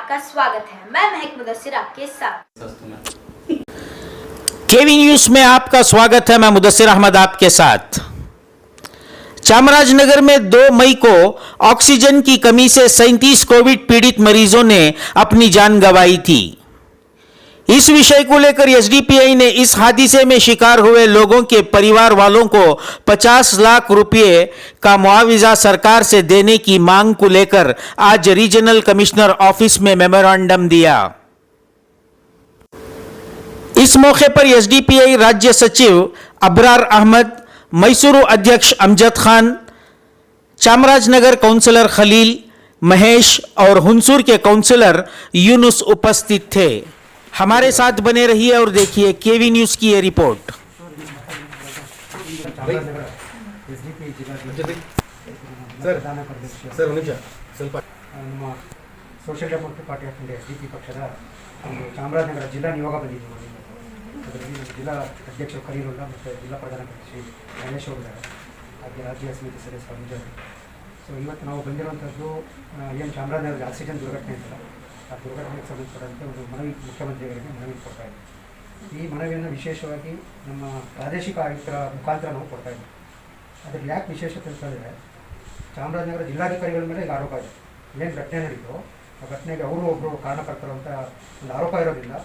आपका स्वागत है। मैं महक मुदस्सिर आपके साथ। केवी न्यूज में आपका स्वागत है। मैं मुदस्सिर अहमद आपके साथ। चामराजनगर में 2 मई को ऑक्सीजन की कमी से 37 कोविड पीड़ित मरीजों ने अपनी जान गंवाई थी। इस विषय को लेकर एसडीपीआई ने इस हादसे में शिकार हुए लोगों के परिवार वालों को 50 लाख रुपए का मुआवजा सरकार से देने की मांग को लेकर आज रीजनल कमिश्नर ऑफिस में मेमोरेंडम दिया। इस मौके पर एसडीपीआई राज्य सचिव अबरार अहमद, मैसूरू अध्यक्ष अमजद खान, चामराजनगर काउंसलर खलील, महेश और हुंसूर के काउंसलर यूनुस उपस्थित थे। हमारे साथ बने रहिए और देखिए केवी न्यूज की ये report. Social democratic party of India SDP ಪಕ್ಷದ ಚಾಮರಾಜನಗರ ಜಿಲ್ಲಾ ನಿಯೋಗ ಬಂದಿದ್ದೀವಿ। ಅದರಲ್ಲಿ ಜಿಲ್ಲಾ ಅಧ್ಯಕ್ಷರು ಖಲೀಲುಲ್ಲಾ ಮತ್ತು ಜಿಲ್ಲಾ ಪ್ರಧಾನ ಕಾರ್ಯದರ್ಶಿ ಗಣೇಶ್ ಅವರು ಇದ್ದಾರೆ, ಹಾಗೆ ರಾಜ್ಯ ಸಮಿತಿ ಸದಸ್ಯರು ನಿಜರು। ಸೊ ಇವತ್ತು ನಾವು ಬಂದಿರುವಂಥದ್ದು ಏನು ಚಾಮರಾಜನಗರದ ಆಕ್ಸಿಜನ್ ದುರ್ಘಟನೆ ಇತ್ತಲ್ಲ, ಆ ದುರ್ಘಟನೆಗೆ ಸಂಬಂಧಪಟ್ಟಂತೆ ಒಂದು ಮನವಿ ಮುಖ್ಯಮಂತ್ರಿಗಳಿಗೆ ಮನವಿ ಕೊಡ್ತಾ ಇದ್ದೀವಿ। ಈ ಮನವಿಯನ್ನು ವಿಶೇಷವಾಗಿ ನಮ್ಮ ಪ್ರಾದೇಶಿಕ ಆಯುಕ್ತರ ಮುಖಾಂತರ ನಾವು ಕೊಡ್ತಾ ಇದ್ದೀವಿ। ಅದರಲ್ಲಿ ಯಾಕೆ ವಿಶೇಷತೆ ಅಂತ ಹೇಳಿದ್ರೆ, ಚಾಮರಾಜನಗರ ಜಿಲ್ಲಾಧಿಕಾರಿಗಳ ಮೇಲೆ ಈಗ ಆರೋಪ ಇದೆ। ಏನು ಘಟನೆ ನಡೀತು ಆ ಘಟನೆಗೆ ಅವರು ಒಬ್ಬರು ಕಾರಣಕರ್ತರು ಅಂತ ಒಂದು ಆರೋಪ ಇರೋದ್ರಿಂದ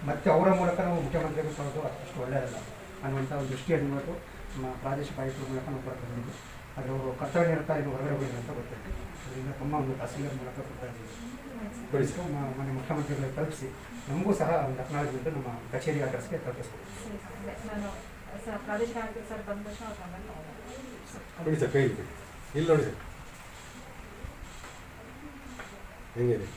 ಮತ್ತು ಅವರ ಮೂಲಕ ನಾವು ಮುಖ್ಯಮಂತ್ರಿಗಳು ಕೊಡೋದು ಅಷ್ಟು ಒಳ್ಳೆಯದಲ್ಲ ಅನ್ನುವಂಥ ಒಂದು ದೃಷ್ಟಿಯಲ್ಲಿ ಇವತ್ತು ನಮ್ಮ ಪ್ರಾದೇಶಿಕ ಆಯುಕ್ತರ ಮೂಲಕ ನಾವು ಕೊಡ್ತಾ ಬಂದಿದ್ದು। ಆದರೆ ಅವರು ಕರ್ತವ್ಯ ನಿರತ ಇನ್ನು ಹೊರಗಡೆ ಹೋಗಿಲ್ಲ ಅಂತ ಗೊತ್ತಿತ್ತು, ಅದರಿಂದ ತಮ್ಮ ಒಂದು ತಹಸೀಲ್ದಾರ್ ಮೂಲಕ ಕೊಡ್ತಾ ಇದ್ದೀವಿ। ಮನೆ ಮುಖ್ಯಮಂತ್ರಿಗಳಿಗೆ ತಲುಪಿಸಿ ನಮಗೂ ಸಹ ಒಂದು ಅಕ್ನಾಲಜ್ಮೆಂಟ್ ನಮ್ಮ ಕಚೇರಿ ಅಡ್ರೆಸ್ಗೆ ತಲುಪಿಸ್ತೀವಿ। ಇಲ್ಲಿ ನೋಡಿ ಸರ್ ಹೆಂಗಿದೆ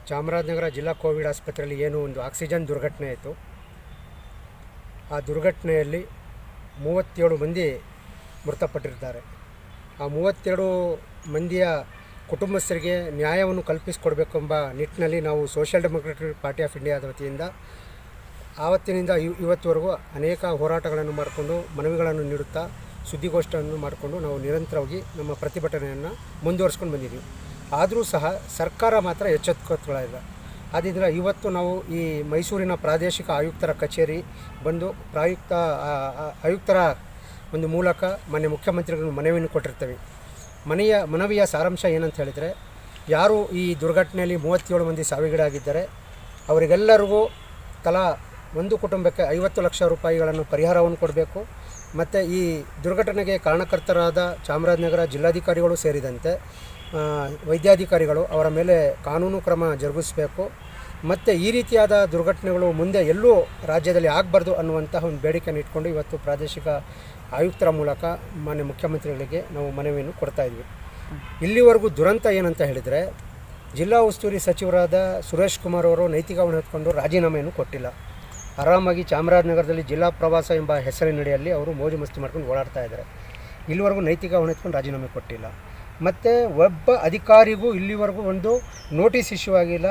ಚಾಮರಾಜನಗರ ಜಿಲ್ಲಾ ಕೋವಿಡ್ ಆಸ್ಪತ್ರೆಯಲ್ಲಿ ಏನು ಒಂದು ಆಕ್ಸಿಜನ್ ದುರ್ಘಟನೆ ಆಯಿತು, ಆ ದುರ್ಘಟನೆಯಲ್ಲಿ 37 ಮಂದಿ ಮೃತಪಟ್ಟಿರ್ತಾರೆ। ಆ 32 ಮಂದಿಯ ಕುಟುಂಬಸ್ಥರಿಗೆ ನ್ಯಾಯವನ್ನು ಕಲ್ಪಿಸಿಕೊಡಬೇಕೆಂಬ ನಿಟ್ಟಿನಲ್ಲಿ ನಾವು ಸೋಷಿಯಲ್ ಡೆಮೋಕ್ರೆಟಿಕ್ ಪಾರ್ಟಿ ಆಫ್ ಇಂಡಿಯಾದ ವತಿಯಿಂದ ಆವತ್ತಿನಿಂದ ಇವತ್ತುವರೆಗೂ ಅನೇಕ ಹೋರಾಟಗಳನ್ನು ಮಾಡಿಕೊಂಡು ಮನವಿಗಳನ್ನು ನೀಡುತ್ತಾ ಸುದ್ದಿಗೋಷ್ಠಿಯನ್ನು ಮಾಡಿಕೊಂಡು ನಾವು ನಿರಂತರವಾಗಿ ನಮ್ಮ ಪ್ರತಿಭಟನೆಯನ್ನು ಮುಂದುವರಿಸ್ಕೊಂಡು ಬಂದಿದ್ದೀವಿ। ಆದರೂ ಸಹ ಸರ್ಕಾರ ಮಾತ್ರ ಎಚ್ಚೆತ್ತುಕೊಳ್ಳಿಲ್ಲ। ಆದ್ದರಿಂದ ಇವತ್ತು ನಾವು ಈ ಮೈಸೂರಿನ ಪ್ರಾದೇಶಿಕ ಆಯುಕ್ತರ ಕಚೇರಿ ಬಂದು ಆಯುಕ್ತರ ಒಂದು ಮೂಲಕ ಮಾನ್ಯ ಮುಖ್ಯಮಂತ್ರಿಗಳು ಮನವಿಯನ್ನು ಕೊಟ್ಟಿರ್ತೇವೆ। ಮನವಿಯ ಸಾರಾಂಶ ಏನಂತ ಹೇಳಿದರೆ, ಯಾರು ಈ ದುರ್ಘಟನೆಯಲ್ಲಿ 37 ಮಂದಿ ಸಾವಿಗೀಡಾಗಿದ್ದಾರೆ ಅವರಿಗೆಲ್ಲರಿಗೂ ತಲಾ ಒಂದು ಕುಟುಂಬಕ್ಕೆ 50 ಲಕ್ಷ ರೂಪಾಯಿಗಳನ್ನು ಪರಿಹಾರವನ್ನು ಕೊಡಬೇಕು। ಮತ್ತು ಈ ದುರ್ಘಟನೆಗೆ ಕಾರಣಕರ್ತರಾದ ಚಾಮರಾಜನಗರ ಜಿಲ್ಲಾಧಿಕಾರಿಗಳು ಸೇರಿದಂತೆ ವೈದ್ಯಾಧಿಕಾರಿಗಳು ಅವರ ಮೇಲೆ ಕಾನೂನು ಕ್ರಮ ಜರುಗಿಸಬೇಕು। ಮತ್ತು ಈ ರೀತಿಯಾದ ದುರ್ಘಟನೆಗಳು ಮುಂದೆ ಎಲ್ಲೂ ರಾಜ್ಯದಲ್ಲಿ ಆಗಬಾರ್ದು ಅನ್ನುವಂತಹ ಒಂದು ಬೇಡಿಕೆಯನ್ನು ಇಟ್ಕೊಂಡು ಇವತ್ತು ಪ್ರಾದೇಶಿಕ ಆಯುಕ್ತರ ಮೂಲಕ ಮಾನ್ಯ ಮುಖ್ಯಮಂತ್ರಿಗಳಿಗೆ ನಾವು ಮನವಿಯನ್ನು ಕೊಡ್ತಾಯಿದ್ವಿ। ಇಲ್ಲಿವರೆಗೂ ದುರಂತ ಏನಂತ ಹೇಳಿದರೆ, ಜಿಲ್ಲಾ ಉಸ್ತುವಾರಿ ಸಚಿವರಾದ ಸುರೇಶ್ ಕುಮಾರ್ ಅವರು ನೈತಿಕ ಹೊಣೆ ಹೊತ್ಕೊಂಡು ರಾಜೀನಾಮೆಯನ್ನು ಕೊಟ್ಟಿಲ್ಲ। ಆರಾಮಾಗಿ ಚಾಮರಾಜನಗರದಲ್ಲಿ ಜಿಲ್ಲಾ ಪ್ರವಾಸ ಎಂಬ ಹೆಸರಿನಡಿಯಲ್ಲಿ ಅವರು ಮೋಜು ಮಸ್ತಿ ಮಾಡ್ಕೊಂಡು ಓಡಾಡ್ತಾ ಇದ್ದಾರೆ। ಇಲ್ಲಿವರೆಗೂ ನೈತಿಕ ಹೊಣೆ ಹೊತ್ಕೊಂಡು ರಾಜೀನಾಮೆ ಕೊಟ್ಟಿಲ್ಲ। ಮತ್ತು ಒಬ್ಬ ಅಧಿಕಾರಿಗೂ ಇಲ್ಲಿವರೆಗೂ ಒಂದು ನೋಟಿಸ್ ಇಶ್ಯೂ ಆಗಿಲ್ಲ,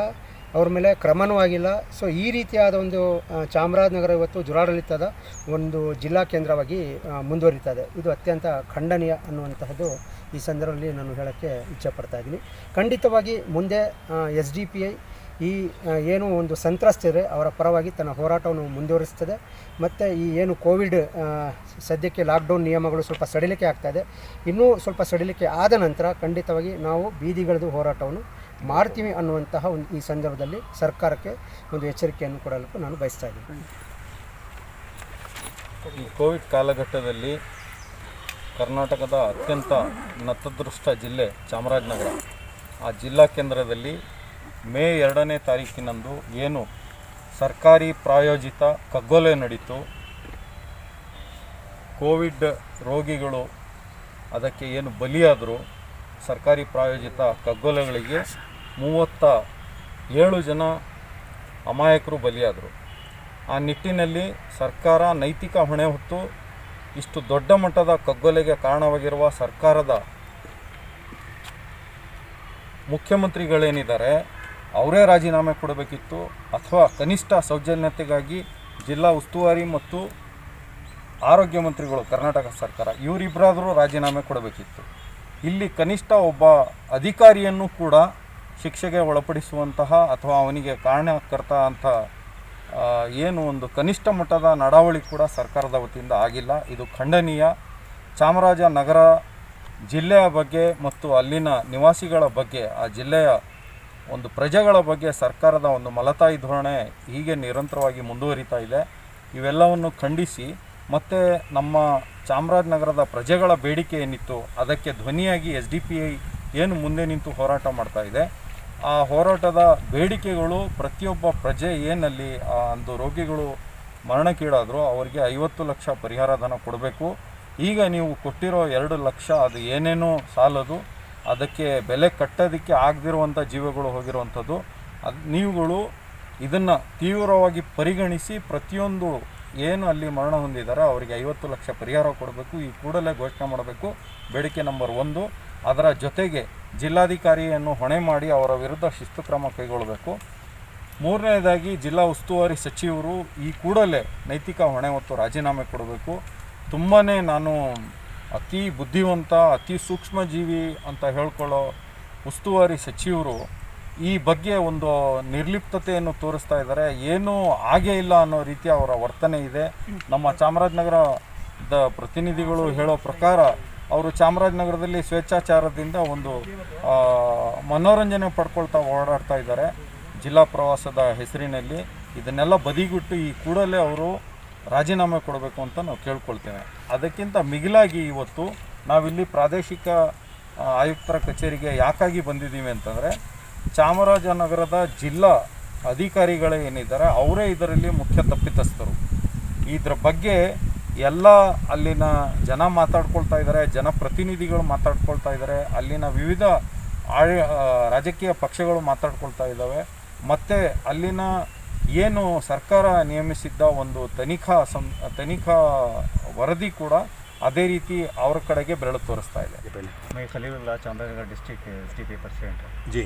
ಅವ್ರ ಮೇಲೆ ಕ್ರಮನೂ ಆಗಿಲ್ಲ। ಸೊ ಈ ರೀತಿಯಾದ ಒಂದು ಚಾಮರಾಜನಗರ ಇವತ್ತು ದುರಾಡಳಿತದ ಒಂದು ಜಿಲ್ಲಾ ಕೇಂದ್ರವಾಗಿ ಮುಂದುವರಿತದೆ। ಇದು ಅತ್ಯಂತ ಖಂಡನೀಯ ಅನ್ನುವಂತಹದ್ದು ಈ ಸಂದರ್ಭದಲ್ಲಿ ನಾನು ಹೇಳೋಕ್ಕೆ ಇಚ್ಛೆಪಡ್ತಾ ಇದ್ದೀನಿ। ಖಂಡಿತವಾಗಿ ಮುಂದೆ SDPI ಈ ಏನು ಒಂದು ಸಂತ್ರಸ್ತರೆ ಅವರ ಪರವಾಗಿ ತನ್ನ ಹೋರಾಟವನ್ನು ಮುಂದುವರಿಸ್ತದೆ। ಮತ್ತು ಈ ಏನು ಕೋವಿಡ್ ಸದ್ಯಕ್ಕೆ ಲಾಕ್ಡೌನ್ ನಿಯಮಗಳು ಸ್ವಲ್ಪ ಸಡಿಲಿಕೆ ಆಗ್ತಾಯಿದೆ, ಇನ್ನೂ ಸ್ವಲ್ಪ ಸಡಿಲಿಕೆ ಆದ ನಂತರ ಖಂಡಿತವಾಗಿ ನಾವು ಬೀದಿಗಿಳಿದು ಹೋರಾಟವನ್ನು ಮಾಡ್ತೀವಿ ಅನ್ನುವಂತಹ ಒಂದು ಈ ಸಂದರ್ಭದಲ್ಲಿ ಸರ್ಕಾರಕ್ಕೆ ಒಂದು ಎಚ್ಚರಿಕೆಯನ್ನು ಕೊಡಲು ನಾನು ಬಯಸ್ತಾ ಇದ್ದೀನಿ। ಕೋವಿಡ್ ಕಾಲಘಟ್ಟದಲ್ಲಿ ಕರ್ನಾಟಕದ ಅತ್ಯಂತ ನತದೃಷ್ಟ ಜಿಲ್ಲೆ ಚಾಮರಾಜನಗರ, ಆ ಜಿಲ್ಲಾ ಕೇಂದ್ರದಲ್ಲಿ ಮೇ 2ನೇ ತಾರೀಕಿನಂದು ಏನು ಸರ್ಕಾರಿ ಪ್ರಾಯೋಜಿತ ಕಗ್ಗೊಲೆ ನಡೀತು, ಕೋವಿಡ್ ರೋಗಿಗಳು ಅದಕ್ಕೆ ಏನು ಬಲಿಯಾದರು, ಸರ್ಕಾರಿ ಪ್ರಾಯೋಜಿತ ಕಗ್ಗೊಲೆಗಳಿಗೆ 37 ಜನ ಅಮಾಯಕರು ಬಲಿಯಾದರು। ಆ ನಿಟ್ಟಿನಲ್ಲಿ ಸರ್ಕಾರ ನೈತಿಕ ಹೊಣೆ ಹೊತ್ತು ಇಷ್ಟು ದೊಡ್ಡ ಮಟ್ಟದ ಕಗ್ಗೊಲೆಗೆ ಕಾರಣವಾಗಿರುವ ಸರ್ಕಾರದ ಮುಖ್ಯಮಂತ್ರಿಗಳೇನಿದ್ದಾರೆ ಅವರೇ ರಾಜೀನಾಮೆ ಕೊಡಬೇಕಿತ್ತು, ಅಥವಾ ಕನಿಷ್ಠ ಸೌಜನ್ಯತೆಗಾಗಿ ಜಿಲ್ಲಾ ಉಸ್ತುವಾರಿ ಮತ್ತು ಆರೋಗ್ಯ ಮಂತ್ರಿಗಳು ಕರ್ನಾಟಕ ಸರ್ಕಾರ ಇವರಿಬ್ಬರಾದರೂ ರಾಜೀನಾಮೆ ಕೊಡಬೇಕಿತ್ತು. ಇಲ್ಲಿ ಕನಿಷ್ಠ ಒಬ್ಬ ಅಧಿಕಾರಿಯನ್ನು ಕೂಡ ಶಿಕ್ಷೆಗೆ ಒಳಪಡಿಸುವಂತಹ ಅಥವಾ ಅವನಿಗೆ ಕಾರಣಕರ್ತ ಅಂತ ಏನು ಒಂದು ಕನಿಷ್ಠ ಮಟ್ಟದ ನಡಾವಳಿ ಕೂಡ ಸರ್ಕಾರದ ವತಿಯಿಂದ ಆಗಿಲ್ಲ. ಇದು ಖಂಡನೀಯ. ಚಾಮರಾಜನಗರ ಜಿಲ್ಲೆಯ ಬಗ್ಗೆ ಮತ್ತು ಅಲ್ಲಿನ ನಿವಾಸಿಗಳ ಬಗ್ಗೆ, ಆ ಜಿಲ್ಲೆಯ ಒಂದು ಪ್ರಜೆಗಳ ಬಗ್ಗೆ ಸರ್ಕಾರದ ಒಂದು ಮಲತಾಯಿ ಧೋರಣೆ ಹೀಗೆ ನಿರಂತರವಾಗಿ ಮುಂದುವರಿತಾ ಇದೆ. ಇವೆಲ್ಲವನ್ನು ಖಂಡಿಸಿ ಮತ್ತು ನಮ್ಮ ಚಾಮರಾಜನಗರದ ಪ್ರಜೆಗಳ ಬೇಡಿಕೆ ಏನಿತ್ತು ಅದಕ್ಕೆ ಧ್ವನಿಯಾಗಿ SDPI ಏನು ಮುಂದೆ ನಿಂತು ಹೋರಾಟ ಮಾಡ್ತಾ ಇದೆ, ಆ ಹೋರಾಟದ ಬೇಡಿಕೆಗಳು ಪ್ರತಿಯೊಬ್ಬ ಪ್ರಜೆ ಏನಲ್ಲಿ ಒಂದು ರೋಗಿಗಳು ಮರಣಕ್ಕೀಡಾದರೂ ಅವರಿಗೆ 50 ಲಕ್ಷ ಪರಿಹಾರ ಧನ ಕೊಡಬೇಕು. ಈಗ ನೀವು ಕೊಟ್ಟಿರೋ 2 ಲಕ್ಷ ಅದು ಏನೇನೋ ಸಾಲದು, ಅದಕ್ಕೆ ಬೆಲೆ ಕಟ್ಟೋದಕ್ಕೆ ಆಗದಿರುವಂಥ ಜೀವಗಳು ಹೋಗಿರುವಂಥದ್ದು. ನೀವುಗಳು ಇದನ್ನು ತೀವ್ರವಾಗಿ ಪರಿಗಣಿಸಿ ಪ್ರತಿಯೊಂದು ಏನು ಅಲ್ಲಿ ಮರಣ ಹೊಂದಿದ್ದಾರೆ ಅವರಿಗೆ 50 ಲಕ್ಷ ಪರಿಹಾರ ಕೊಡಬೇಕು, ಈ ಕೂಡಲೇ ಘೋಷಣೆ ಮಾಡಬೇಕು, ಬೇಡಿಕೆ ನಂಬರ್ 1. ಅದರ ಜೊತೆಗೆ ಜಿಲ್ಲಾಧಿಕಾರಿಯನ್ನು ಹೊಣೆ ಮಾಡಿ ಅವರ ವಿರುದ್ಧ ಶಿಸ್ತು ಕ್ರಮ ಕೈಗೊಳ್ಳಬೇಕು. 3ನೇದಾಗಿ ಜಿಲ್ಲಾ ಉಸ್ತುವಾರಿ ಸಚಿವರು ಈ ಕೂಡಲೇ ನೈತಿಕ ಹೊಣೆ ಹೊತ್ತು ರಾಜೀನಾಮೆ ಕೊಡಬೇಕು. ತುಂಬಾ ನಾನು ಅತಿ ಬುದ್ಧಿವಂತ, ಅತಿ ಸೂಕ್ಷ್ಮ ಜೀವಿ ಅಂತ ಹೇಳ್ಕೊಳ್ಳೋ ಉಸ್ತುವಾರಿ ಸಚಿವರು ಈ ಬಗ್ಗೆ ಒಂದು ನಿರ್ಲಿಪ್ತತೆಯನ್ನು ತೋರಿಸ್ತಾ ಇದ್ದಾರೆ. ಏನೂ ಆಗೇ ಇಲ್ಲ ಅನ್ನೋ ರೀತಿಯ ಅವರ ವರ್ತನೆ ಇದೆ. ನಮ್ಮ ಚಾಮರಾಜನಗರದ ಪ್ರತಿನಿಧಿಗಳು ಹೇಳೋ ಪ್ರಕಾರ ಅವರು ಚಾಮರಾಜನಗರದಲ್ಲಿ ಸ್ವೇಚ್ಛಾಚಾರದಿಂದ ಒಂದು ಮನೋರಂಜನೆ ಪಡ್ಕೊಳ್ತಾ ಓಡಾಡ್ತಾ ಇದ್ದಾರೆ ಜಿಲ್ಲಾ ಪ್ರವಾಸದ ಹೆಸರಿನಲ್ಲಿ. ಇದನ್ನೆಲ್ಲ ಬದಿಗಿಟ್ಟು ಈ ಕೂಡಲೇ ಅವರು ರಾಜೀನಾಮೆ ಕೊಡಬೇಕು ಅಂತ ನಾವು ಕೇಳ್ಕೊಳ್ತೇವೆ. ಅದಕ್ಕಿಂತ ಮಿಗಿಲಾಗಿ ಇವತ್ತು ನಾವಿಲ್ಲಿ ಪ್ರಾದೇಶಿಕ ಆಯುಕ್ತರ ಕಚೇರಿಗೆ ಯಾಕಾಗಿ ಬಂದಿದ್ದೀವಿ ಅಂತಂದರೆ, ಚಾಮರಾಜನಗರದ ಜಿಲ್ಲಾ ಅಧಿಕಾರಿಗಳೇ ಏನಿದ್ದಾರೆ ಅವರೇ ಇದರಲ್ಲಿ ಮುಖ್ಯ ತಪ್ಪಿತಸ್ಥರು. ಇದರ ಬಗ್ಗೆ ಎಲ್ಲ ಅಲ್ಲಿನ ಜನ ಮಾತಾಡ್ಕೊಳ್ತಾ ಇದ್ದಾರೆ, ಜನಪ್ರತಿನಿಧಿಗಳು ಮಾತಾಡ್ಕೊಳ್ತಾ ಇದ್ದಾರೆ, ಅಲ್ಲಿನ ವಿವಿಧ ರಾಜಕೀಯ ಪಕ್ಷಗಳು ಮಾತಾಡ್ಕೊಳ್ತಾ ಇದ್ದಾವೆ. ಮತ್ತು ಅಲ್ಲಿನ ಏನು ಸರ್ಕಾರ ನೇಮಿಸಿದ್ದ ಒಂದು ತನಿಖಾ ವರದಿ ಕೂಡ ಅದೇ ರೀತಿ ಅವ್ರ ಕಡೆಗೆ ಬೆರಳು ತೋರಿಸ್ತಾ ಇದೆ. मैं Khalilullah Chamarajanagar district SDPI president है जी।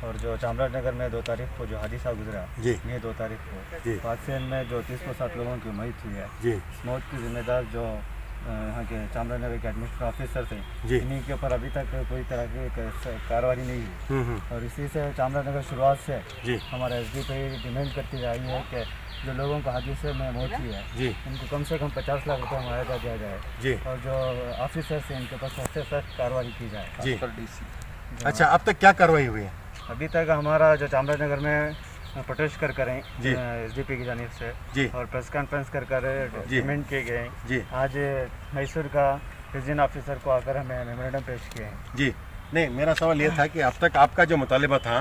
और जो चामराजनगर में 2 तारीख को जो हादसा गुजरा जी। ये 2 तारीख को जी। हादसे में जो 30-7 लोगों की मौत हुई है, जी। इस मौत की जिम्मेदार जो यहाँ के चामराजनगर के एडमिनिस्ट्रेटिव ऑफिसर थे, जी। इन्हीं के ऊपर अभी तक कोई तरह की कार्रवाई नहीं हुई। और इसी से चामराजनगर शुरुआत से जी। हमारा SDPI डिमांड करती जा रही है कि जो लोगों का हादसे में मौत हुई है जी। उनको कम से कम 50 लाख रुपये मुआवजा दिया जाए, जी। और जो ऑफिसर्स हैं इनके पास सख्त से सख्त कार्रवाई की जाए। जी। अच्छा, अब तक क्या कार्रवाई हुई है? अभी तक हमारा जो चामराजनगर में प्रोटेस्ट कर करें जी। SDPI की जानिब से, जी। और प्रेस कॉन्फ्रेंस कर जी। डिमांड किए गए। जी। आज मैसूर का प्रेसिडेंट ऑफिसर को आकर हमें मेमोरेंडम पेश किए हैं। जी। नहीं, मेरा सवाल ये था कि अब तक आपका जो मुतालिबा था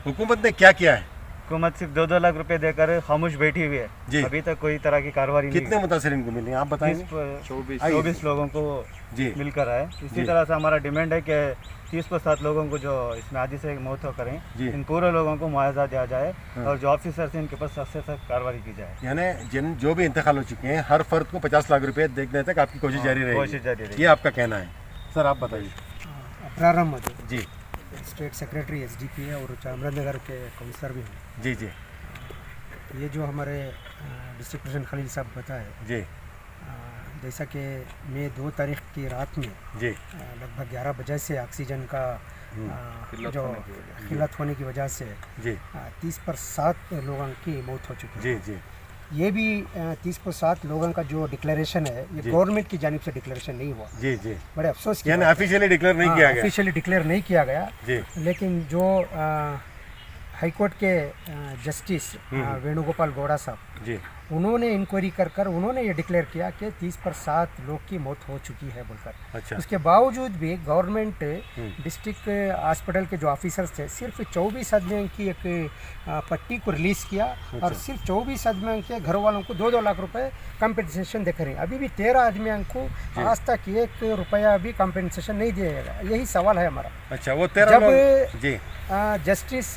हुकूमत ने क्या किया है? हुकूमत सिर्फ 2-2 लाख रुपए देकर खामोश बैठी हुई जी। है। अभी तक कोई तरह की कार्रवाई नहीं कितने मुतासरीन को मिले आप बताएंगे? 24 लोगों को जी। मिलकर आए। इसी जी। तरह से हमारा डिमांड है कि 30-7 लोगों को जो इसमें आदि से मौत हो करें, जी। इन पूरे लोगों को मुआवजा दिया जाए, और जो ऑफिसर्स हैं इनके पास सख्त से सख्त कार्रवाई की जाए। यानी जो भी इंतकाल हो चुके हैं हर फर्द को 50 लाख रुपए देखने तक आपकी कोशिश जारी रहेगी? कोशिश जारी रहेगी। ये आपका कहना है। सर आप बताइए। अबरार अहमद जी। स्टेट सेक्रेटरी SDPI और चामराजनगर के काउंसलर भी हैं। जी। जी। ये जो हमारे डिस्ट्रिक्ट प्रेसिडेंट खलील साहब बताए, जी। जैसा कि मई 2 तारीख की रात में जी। लगभग 11 बजे से ऑक्सीजन का जो किल्लत होने की वजह से जी। 30-7 लोगों की मौत हो चुकी है। जी। जी। ये भी 30-7 लोगों का जो डिक्लेरेशन है ये जी। गवर्नमेंट की जानिब से डिक्लेरेशन नहीं हुआ। जी। जी। बड़े अफसोस की यानी बात है। ऑफिशियली डिक्लेयर नहीं किया गया? ऑफिशियली डिक्लेयर नहीं किया गया। जी। लेकिन जो हाईकोर्ट के जस्टिस वेणुगोपाल गौड़ा साहब, जी। उन्होंने इंक्वायरी कर उन्होंने ये डिक्लेयर किया कि 30-7 लोग की मौत हो चुकी है बोलकर। अच्छा। उसके बावजूद भी गवर्नमेंट डिस्ट्रिक्ट हॉस्पिटल के जो ऑफिसर्स थे सिर्फ 24 आदमियों की एक पट्टी को रिलीज़ किया। और सिर्फ 24 आदमियों के घर वालों को 2-2 लाख रुपए कंपनसेशन देकर रहे हैं। अभी भी 13 आदमियों को आज तक 1 रुपया भी कंपनसेशन नहीं दिया गया। यही सवाल है हमारा। अच्छा, वो 13 जब लोग। जी। जस्टिस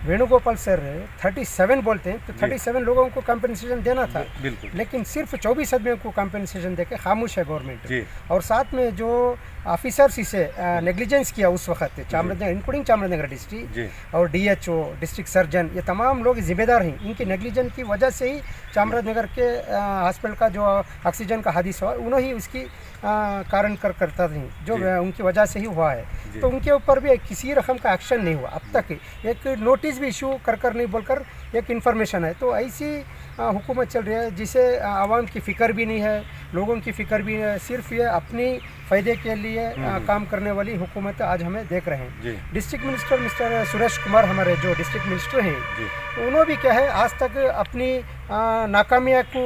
वेणुगोपाल सर 37 बोलते हैं, तो 37 लोगों को कंपनसेशन देना था, बिल्कुल। लेकिन सिर्फ 24 आदमियों को कंपनसेशन देके खामोश है गवर्नमेंट। जी। और साथ में जो ऑफिसर्स इसे नेग्लिजेंस किया उस वक्त चामराजनगर, इंक्लूडिंग चामराजनगर जी। डिस्ट्रिक्ट और DHO, डिस्ट्रिक्ट सर्जन, ये तमाम लोग जिम्मेदार हैं। इनकी नेग्लिजेंस की वजह से ही चामराजनगर के हॉस्पिटल का जो ऑक्सीजन का हादसा हुआ, उन्होंने ही उसकी कारण करता नहीं, जो उनकी वजह से ही हुआ है। तो उनके ऊपर भी किसी रकम का एक्शन नहीं हुआ अब तक। एक नोटिस भी इशू कर नहीं बोलकर एक इन्फॉर्मेशन है। तो ऐसी हुकूमत चल रही है जिसे आवाम की फ़िक्र भी नहीं है, लोगों की फ़िक्र भी नहीं है, सिर्फ ये अपनी फ़ायदे के लिए काम करने वाली हुकूमत आज हमें देख रहे हैं। District minister mister Suresh Kumar, हमारे जो डिस्ट्रिक्ट मिनिस्टर हैं, उन्होंने भी क्या है आज तक अपनी नाकामियाँ को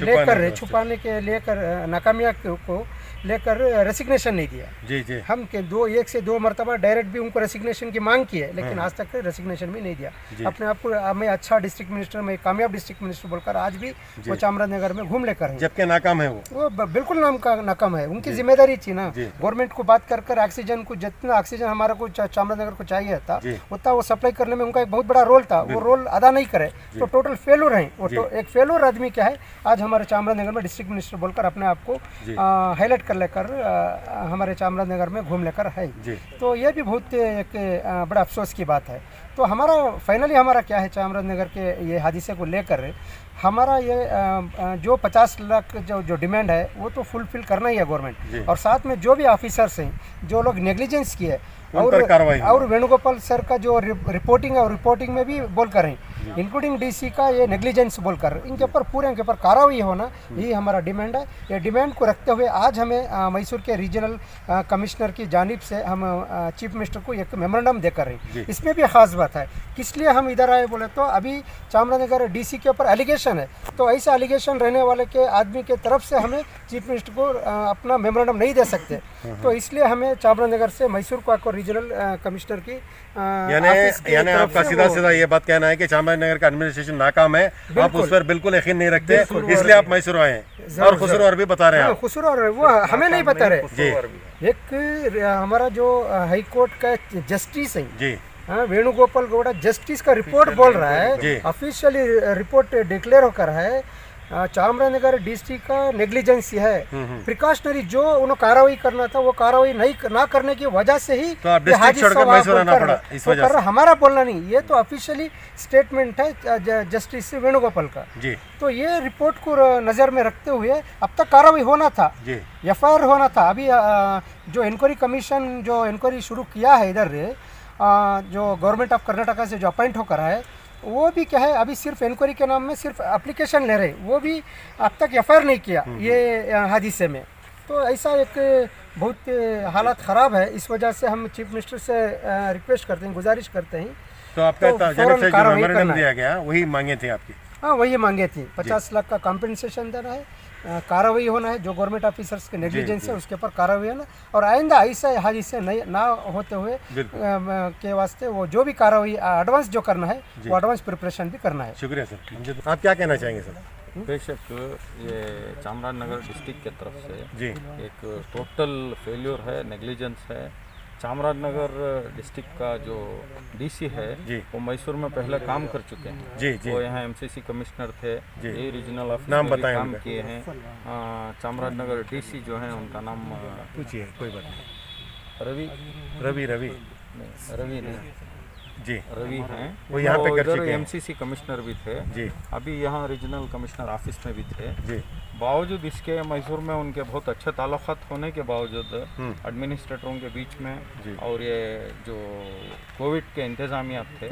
लेकर छुपाने के लेकर नाकामियाँ को लेकर रेसिग्नेशन नहीं दिया। जी जी। हम के 1 से 2 मरतबा डायरेक्ट भी उनको रेसिग्नेशन की मांग की है, लेकिन आज तक रेसिग्नेशन भी नहीं दिया। अपने आप को मैं अच्छा डिस्ट्रिक्ट मिनिस्टर, मैं कामयाब डिस्ट्रिक्ट मिनिस्टर बोलकर आज भी वो चामराजनगर में घूम लेकर है, जबकि नाकाम है वो बिल्कुल नाकाम है। उनकी जिम्मेदारी थी ना गवर्नमेंट को बात कर ऑक्सीजन को, जितना ऑक्सीजन हमारा को चामराजनगर को चाहिए था उतना वो सप्लाई करने में उनका एक बहुत बड़ा रोल था, वो रोल अदा नहीं करे तो टोटल फेलूर है वो। एक फेलूर आदमी क्या है आज हमारे चामराजनगर में डिस्ट्रिक्ट मिनिस्टर बोलकर अपने आप को हाईलाइट कर लेकर हमारे चामराजनगर में घूम लेकर है। तो ये भी बहुत एक बड़ा अफसोस की बात है। तो हमारा फाइनली हमारा क्या है, चामराजनगर के ये हादसे को लेकर हमारा ये जो 50 लाख जो डिमांड है वो तो फुलफिल करना ही है गवर्नमेंट। और साथ में जो भी ऑफिसर्स हैं, जो लोग नेग्लिजेंस किए, और वेणुगोपाल सर का जो रिपोर्टिंग है, और रिपोर्टिंग में भी बोलकर हैं, इंक्लूडिंग DC का ये नेग्लिजेंस बोलकर, इनके ऊपर पूरे इनके ऊपर कार्रवाई होना, यही हमारा डिमांड है। ये डिमांड को रखते हुए आज हमें मैसूर के रीजनल कमिश्नर की जानिब से हम चीफ मिनिस्टर को एक मेमोरेंडम देकर हैं। इसमें भी खास बात है, किस लिए हम इधर आए बोले तो अभी चामराजनगर DC के ऊपर एलिगेशन है, तो ऐसा एलिगेशन रहने वाले के आदमी के तरफ से हमें चीफ मिनिस्टर को अपना मेमोरेंडम नहीं दे सकते। तो इसलिए हमें चामराजनगर से मैसूर को रीजनल कमिश्नर की यानी आपका सीधा ये बात कहना है कि चामराजनगर का एडमिनिस्ट्रेशन नाकाम है, आप उस पर बिल्कुल यकीन नहीं रखते, इसलिए आप मैसूर आए हैं। और खुसरो और भी बता रहे हैं, खुसरो और वो हमें नहीं बता रहे। एक हमारा जो हाई कोर्ट का जस्टिस है जी, वेणुगोपाल गौड़ा, जस्टिस का रिपोर्ट बोल रहा है, ऑफिशियली रिपोर्ट डिक्लेयर होकर है चामराजनगर डिस्ट्रिक्ट का नेग्लिजेंस है, प्रिकॉशनरी जो उन्हें कार्रवाई करना था वो कार्रवाई ना करने की वजह से ही तो आप डिस्ट्रिक्ट छोड़कर मैसूर आना पड़ा इस वजह से। हमारा बोलना नहीं, ये तो ऑफिशियली स्टेटमेंट है जस्टिस वेणुगोपाल का जी। तो ये रिपोर्ट को नज़र में रखते हुए अब तक कार्रवाई होना था, FIR होना था। अभी जो इंक्वायरी कमीशन जो इंक्वायरी शुरू किया है इधर जो गवर्नमेंट ऑफ कर्नाटका से जो अपॉइंट होकर है, वो भी क्या है अभी सिर्फ इंक्वायरी के नाम में सिर्फ एप्लीकेशन ले रहे, वो भी अब तक FIR नहीं किया ये हादसे में। तो ऐसा एक बहुत हालत ख़राब है, इस वजह से हम चीफ मिनिस्टर से रिक्वेस्ट करते हैं, गुजारिश करते हैं। तो आपका जानिब से जो मेमोरेंडम दिया गया वही मांगे थे आपकी? हाँ, वही मांगे थी। 50 लाख का कॉम्पेंसेशन देना है, कार्रवाई होना है, जो गवर्नमेंट ऑफिसर्स के नेग्लिजेंस है उसके ऊपर कार्रवाई होना, और आइंदा ऐसा हादसे ना होते हुए के वास्ते वो जो भी कार्रवाई एडवांस जो करना है वो एडवांस प्रिपरेशन भी करना है। शुक्रिया सर। आप क्या कहना चाहेंगे सर? बेशक ये चामराजनगर डिस्ट्रिक्ट की तरफ से एक टोटल फेल्योर है, नेग्लिजेंस है। चामराजनगर डिस्ट्रिक्ट का जो DC है वो मैसूर में पहले काम कर चुके हैं। वो यहाँ MCC कमिश्नर थे, ये रीजनल ऑफिस में भी काम किए हैं। चामराजनगर DC जो है उनका नाम पूछिए, कोई बात नहीं। रवि नहीं जी, रवि हैं, वो यहाँ पे कर चुके हैं। MCC कमिश्नर भी थे जी, अभी यहाँ रीजनल कमिश्नर ऑफिस में भी थे जी। बावजूद इसके मैसूर में उनके बहुत अच्छे ताल्लुकात होने के बावजूद एडमिनिस्ट्रेटरों के बीच में और ये जो कोविड के इंतजामिया थे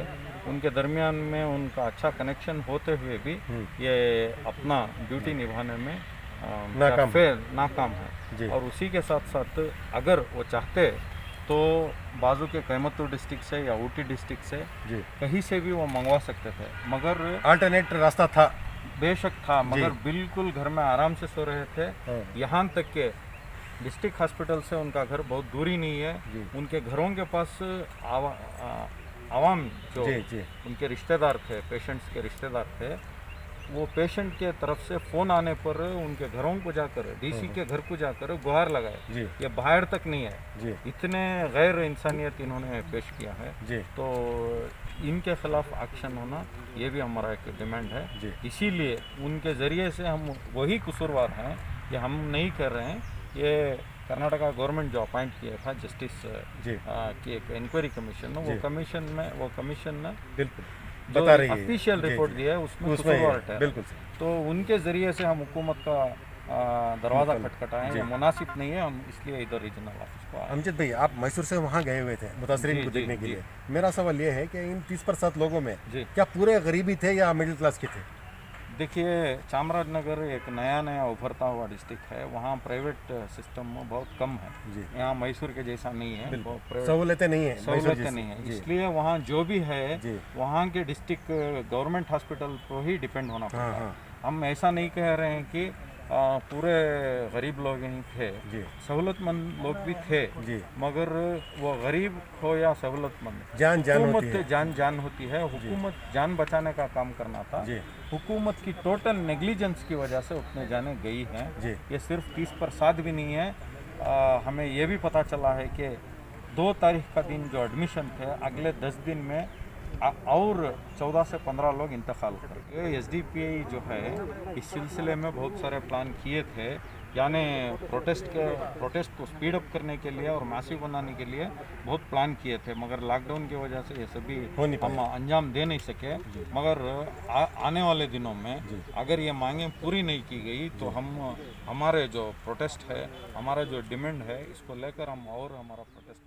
उनके दरमियान में उनका अच्छा कनेक्शन होते हुए भी ये अपना ड्यूटी निभाने में नाकाम है। और उसी के साथ साथ अगर वो चाहते तो बाजू के कोयम्बतूर डिस्ट्रिक्ट से या ऊटी डिस्ट्रिक्ट से कहीं से भी वो मंगवा सकते थे, मगर अल्टरनेट रास्ता था, बेशक था, मगर बिल्कुल घर में आराम से सो रहे थे। यहाँ तक के डिस्ट्रिक्ट हॉस्पिटल से उनका घर बहुत दूरी नहीं है, उनके घरों के पास आवाम जो उनके रिश्तेदार थे, पेशेंट्स के रिश्तेदार थे, वो पेशेंट के तरफ से फ़ोन आने पर उनके घरों को जाकर DC के घर को जाकर गुहार लगाए, ये बाहर तक नहीं है। इतने गैर इंसानियत इन्होंने पेश किया है। तो इनके खिलाफ एक्शन होना ये भी हमारा एक डिमांड है। जी। इसीलिए उनके ज़रिए से हम वही कसूरवार हैं कि हम नहीं कर रहे हैं। ये कर्नाटका गवर्नमेंट जो अपॉइंट किया था जस्टिस जी। की एक इंक्वायरी कमीशन, वो कमीशन ने बिल्कुल जो बता रही है ऑफिशियल जी, रिपोर्ट जी। दिया है उसमें उसमें कसूरवार है, ठहरा। बिल्कुल सही। तो उनके ज़रिए से हम हुकूमत का दरवाज़ा खटखटाएं, जी। ये मुनासिब नहीं है। हम इसलिए इधर रीजनल ऑफिस को आए। अमजद भाई, आप मैसूर से वहाँ गए हुए थे मुतासरीन जी, को जी, देखने के जी। लिए। मेरा सवाल ये है कि इन 30% लोगों में जी। क्या पूरे गरीबी थे या मिडिल क्लास के थे? देखिए, चामराजनगर एक नया उभरता हुआ डिस्ट्रिक्ट है। वहाँ प्राइवेट सिस्टम बहुत कम है। जी। यहाँ मैसूर के जैसा नहीं है, बहुत private सहूलतें नहीं है मैसूर सहूलतें जैसी। नहीं है। जी। इसलिए वहाँ जो भी है जी। वहाँ के डिस्ट्रिक्ट गवर्नमेंट हॉस्पिटल पर ही डिपेंड होना पड़ता है। हाँ। हम ऐसा नहीं कह रहे हैं कि पूरे गरीब लोग ही थे, जी। सहूलतमंद लोग भी थे, जी। मगर वो गरीब हो या सहूलतमंद, जान होती है। जान होती है। हुकूमत जान बचाने का काम करना था। जी। हुकूमत की टोटल नेग्लिजेंस की वजह से उतने जाने गई हैं। जी। ये सिर्फ 30% भी नहीं है। हमें ये भी पता चला है कि 2 तारीख का दिन जो एडमिशन थे, अगले 10 दिन में और 14 से 15 लोग इंतकाल कर गए। एसडीपीआई जो है इस सिलसिले में बहुत सारे प्लान किए थे, यानी प्रोटेस्ट को स्पीड अप करने के लिए और मैसिव बनाने के लिए बहुत प्लान किए थे, मगर लॉकडाउन की वजह से ये सभी हो नहीं हम अंजाम दे नहीं सके। मगर आने वाले दिनों में अगर ये मांगें पूरी नहीं की गई तो हम हमारे जो प्रोटेस्ट है, हमारा जो डिमांड है, इसको लेकर हम और हमारा प्रोटेस्ट